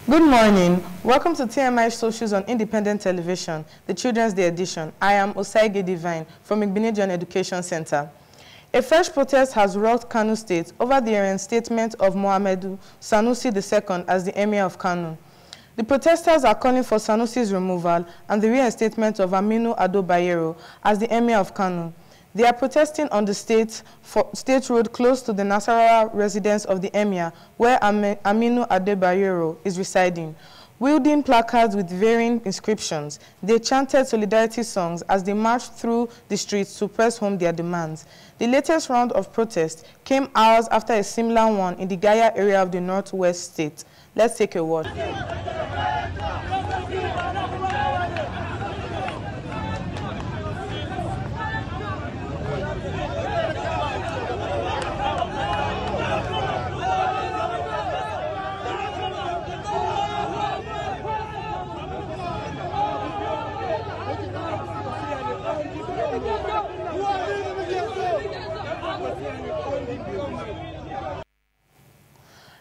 Good morning. Welcome to TMI Socials on Independent Television, the Children's Day edition. I am Osaige Divine from Igbinedion Education Center. A fresh protest has rocked Kano State over the reinstatement of Muhammadu Sanusi II as the Emir of Kano. The protesters are calling for Sanusi's removal and the reinstatement of Aminu Ado Bayero as the Emir of Kano. They are protesting on the state road close to the Nasarawa residence of the Emir, where Aminu Ado Bayero is residing. Wielding placards with varying inscriptions, they chanted solidarity songs as they marched through the streets to press home their demands. The latest round of protest came hours after a similar one in the Gaya area of the northwest state. Let's take a watch.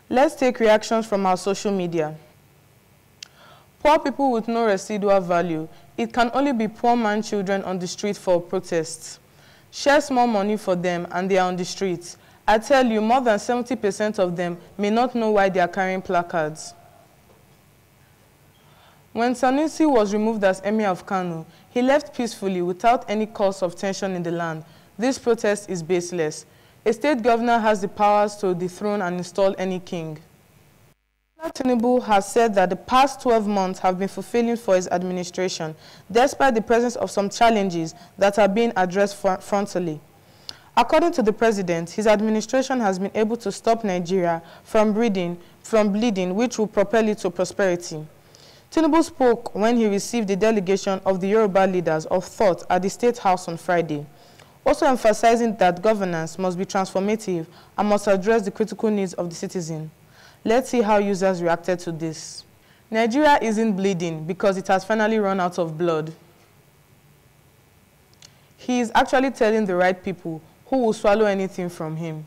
Let's take reactions from our social media. Poor people with no residual value. It can only be poor man children on the street for protests. Share small money for them and they are on the streets. I tell you, more than 70% of them may not know why they are carrying placards. When Sanusi was removed as Emir of Kano, he left peacefully without any cause of tension in the land. This protest is baseless. A state governor has the powers to dethrone and install any king. Bola Tinubu has said that the past 12 months have been fulfilling for his administration, despite the presence of some challenges that are being addressed frontally. According to the president, his administration has been able to stop Nigeria from bleeding, which will propel it to prosperity. Tinubu spoke when he received the delegation of the Yoruba leaders of thought at the State House on Friday, also emphasizing that governance must be transformative and must address the critical needs of the citizen. Let's see how users reacted to this. Nigeria isn't bleeding because it has finally run out of blood. He is actually telling the right people who will swallow anything from him.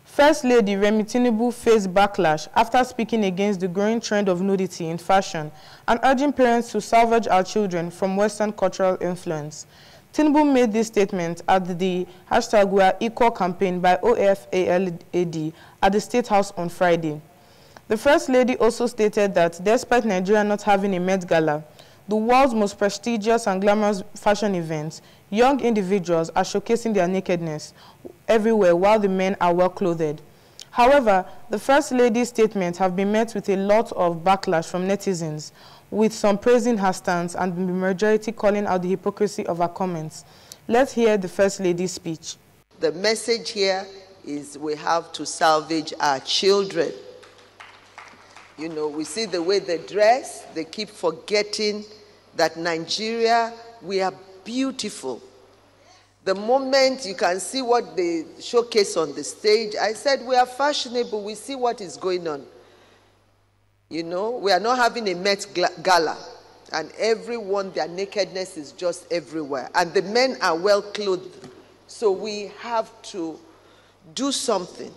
First Lady Tinubu faced backlash after speaking against the growing trend of nudity in fashion and urging parents to salvage our children from Western cultural influence. Tinubu made this statement at the #WeAreEqual campaign by OFALAD at the State House on Friday. The First Lady also stated that despite Nigeria not having a Met Gala, the world's most prestigious and glamorous fashion events, young individuals are showcasing their nakedness everywhere while the men are well clothed. However, the First Lady's statements have been met with a lot of backlash from netizens, with some praising her stance and the majority calling out the hypocrisy of her comments. Let's hear the First Lady's speech. The message here is we have to salvage our children. You know, we see the way they dress, they keep forgetting that Nigeria, we are beautiful. The moment you can see what they showcase on the stage, I said we are fashionable, we see what is going on. You know, we are not having a Met Gala, and everyone, their nakedness is just everywhere. And the men are well clothed, so we have to do something.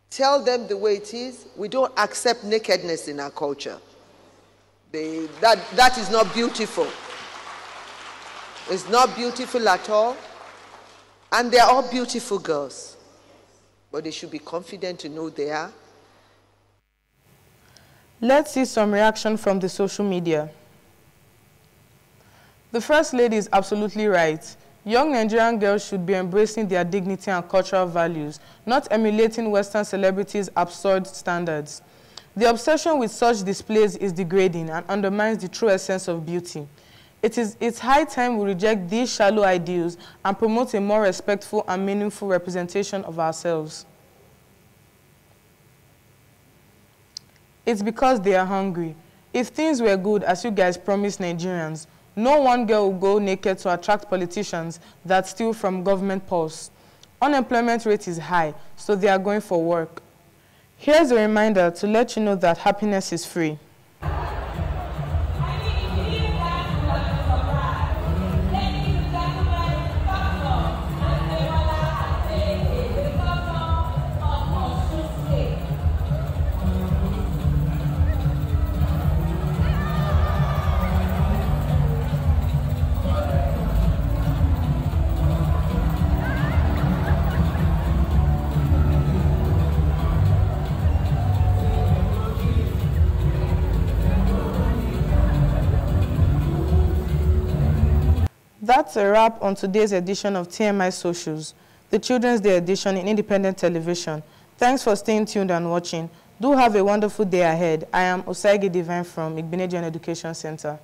Tell them the way it is. We don't accept nakedness in our culture. That is not beautiful. It's not beautiful at all. And they're all beautiful girls. But they should be confident to know they are. Let's see some reaction from the social media. The First Lady is absolutely right. Young Nigerian girls should be embracing their dignity and cultural values, not emulating Western celebrities' absurd standards. The obsession with such displays is degrading and undermines the true essence of beauty. It's high time we reject these shallow ideals and promote a more respectful and meaningful representation of ourselves. It's because they are hungry. If things were good, as you guys promised Nigerians, no one girl will go naked to attract politicians that steal from government purse. Unemployment rate is high, so they are going for work. Here's a reminder to let you know that happiness is free. That's a wrap on today's edition of TMI Socials, the Children's Day edition in independent television. Thanks for staying tuned and watching. Do have a wonderful day ahead. I am Osaige Divine from Igbenedion Education Center.